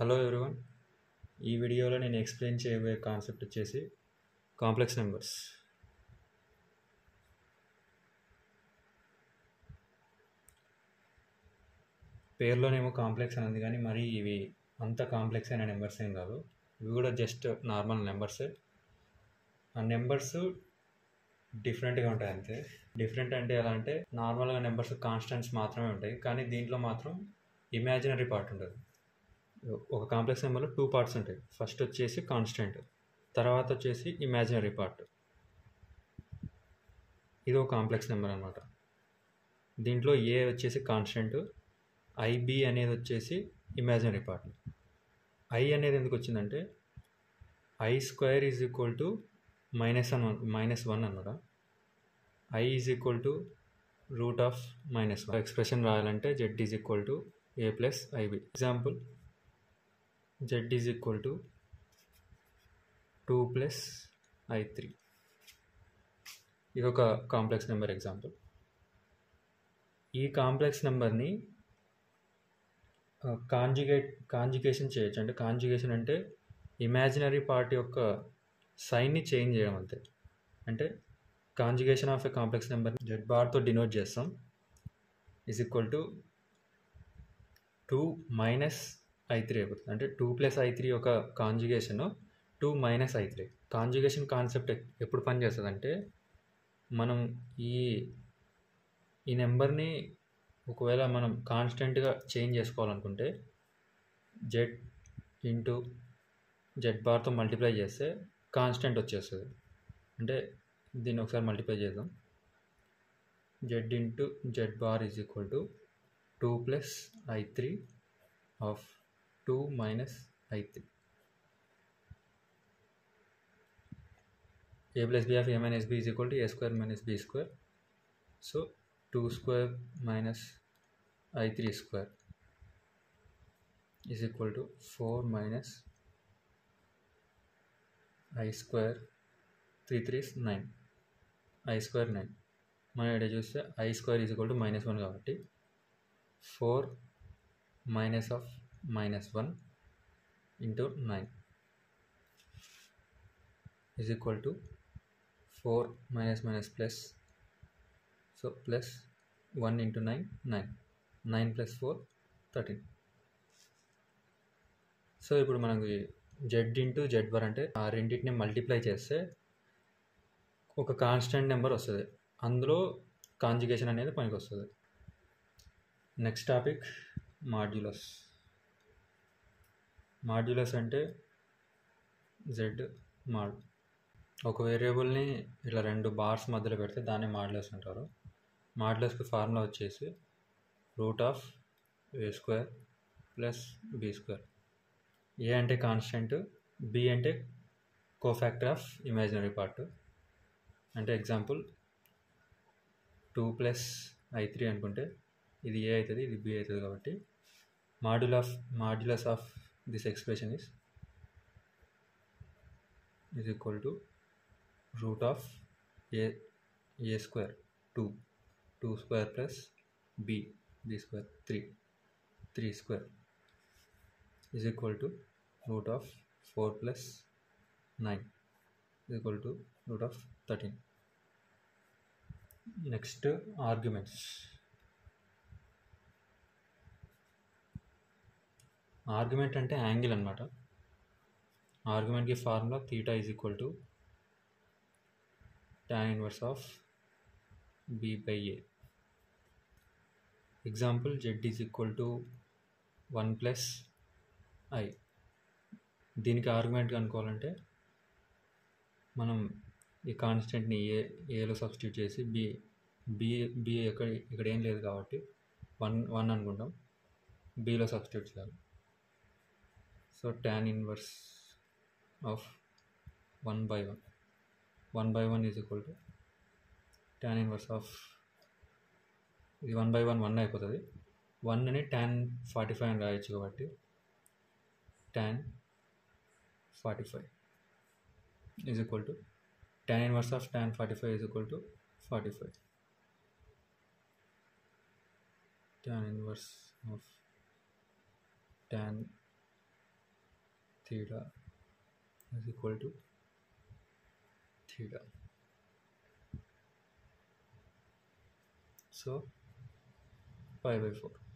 Hello everyone. ఈ వీడియోలో నేను ఎక్స్ప్లెయిన్ చేయబోయే కాన్సెప్ట్ వచ్చేసి కాంప్లెక్స్ నెంబర్స్. పేర్లోనేమో కాంప్లెక్స్ అని ఉంది, కానీ మరి ఇవి అంత కాంప్లెక్స్ అయిన నెంబర్స్ ఏం కాదు. ఇవి కూడా జస్ట్ నార్మల్ నెంబర్సే. ఆ నెంబర్స్ డిఫరెంట్గా ఉంటాయి అంతే. డిఫరెంట్ అంటే ఎలా అంటే, నార్మల్గా నెంబర్స్ కాన్స్టెంట్స్ మాత్రమే ఉంటాయి, కానీ దీంట్లో మాత్రం ఇమాజినరీ పార్ట్ ఉంటుంది. ఒక కాంప్లెక్స్ నెంబర్లో 2 పార్ట్స్ ఉంటాయి. ఫస్ట్ వచ్చేసి కాన్స్టెంట్, తర్వాత వచ్చేసి ఇమాజినరీ పార్ట్. ఇది ఒక కాంప్లెక్స్ నెంబర్ అనమాట. దీంట్లో ఏ వచ్చేసి కాన్స్టెంట్, ఐబి అనేది వచ్చేసి ఇమాజినరీ పార్ట్. ఐ అనేది ఎందుకు వచ్చిందంటే i square is equal to -1 అనమాట. I is equal to √(-1). Expression రాయాలంటే z is equal to a plus i b. Example, z is equal to 2 + i3. ఇది ఒక కాంప్లెక్స్ నెంబర్ ఎగ్జాంపుల్. ఈ కాంప్లెక్స్ నెంబర్ని కాంజుగేషన్ చేయొచ్చు. అంటే కాంజుగేషన్ అంటే ఇమాజినరీ పార్ట్ యొక్క సైన్ని చేంజ్ చేయడం అంతే. అంటే కాంజుగేషన్ ఆఫ్ ఎ కాంప్లెక్స్ నెంబర్ని జెడ్ బార్తో డినోట్ చేస్తాం. ఈజ్ ఈక్వల్ టు 2 - i3 అయిపోతుంది. అంటే 2 + i3 ఒక కాంజుగేషన్ 2 - i3. కాంజుగేషన్ కాన్సెప్ట్ ఎప్పుడు పనిచేస్తుంది అంటే, మనం ఈ నెంబర్ని ఒకవేళ మనం కాన్స్టెంట్గా చేంజ్ చేసుకోవాలనుకుంటే జెడ్ ఇంటూ జెడ్ బార్తో మల్టిప్లై చేస్తే కాన్స్టెంట్ వచ్చేస్తుంది. అంటే దీన్ని ఒకసారి మల్టిప్లై చేద్దాం. Z into Z bar is equal to 2 + i3 of 2 - i3. a plus b of a minus b is equal to a square minus b square. So 2 square minus i3 square is equal to 4 minus i square. 3 3 is 9. I square 9. మనం ఇక్కడ చూస్తే i square is equal to -1 కాబట్టి 4 minus of -1 into 9 is equal to 4 minus minus plus, so plus 1 into 9, 9. 9 plus 4, 13. So ఇప్పుడు మనకి Z into Z bar అంటే ఆ రెండింటిని multiply చేస్తే ఒక కాన్స్టెంట్ నెంబర్ వస్తుంది. అందులో కాంజుగేషన్ అనేది పనికి వస్తుంది. Next topic modulus. మాడ్యులస్ అంటే జెడ్ మాడ్. ఒక వేరియబుల్ని ఇట్లా 2 బార్స్ మధ్యలో పెడితే దాన్ని మాడ్యులస్ అంటారు. మాడ్యులస్కి ఫార్ములా వచ్చేసి √(a² + b²). ఏ అంటే కాన్స్టెంట్, బి అంటే కోఫాక్టర్ ఆఫ్ ఇమాజినరీ పార్ట్. అంటే ఎగ్జాంపుల్ 2 + i3 అనుకుంటే ఇది ఏ అవుతుంది, ఇది బి అవుతుంది. కాబట్టి modulus of this expression is equal to √(a² 2 square plus b square 3 square is equal to √(4 + 9) is equal to √13. Next arguments. Argument అంటే angle అనమాట. ఆర్గ్యుమెంట్కి formula θ is equal to tan inverse of b/a. Example, z is equal to 1 + i. దీనికి argument కనుక్కోవాలంటే మనం ఈ కాన్స్టెంట్ని ఏలో substitute చేసి B ఇక్కడ ఏం లేదు కాబట్టి 1 అనుకుంటాం, బిలో సబ్స్టిట్యూట్ చేయాలి. So tan inverse of 1/1. 1/1 is equal to tan inverse of ఇది 1/1 1 అయిపోతుంది. 1ని tan 45 అని రాయొచ్చు కాబట్టి tan 45 is equal to tan inverse of tan 45 is equal to 45. tan inverse of tan theta is equal to theta. So pi by 4.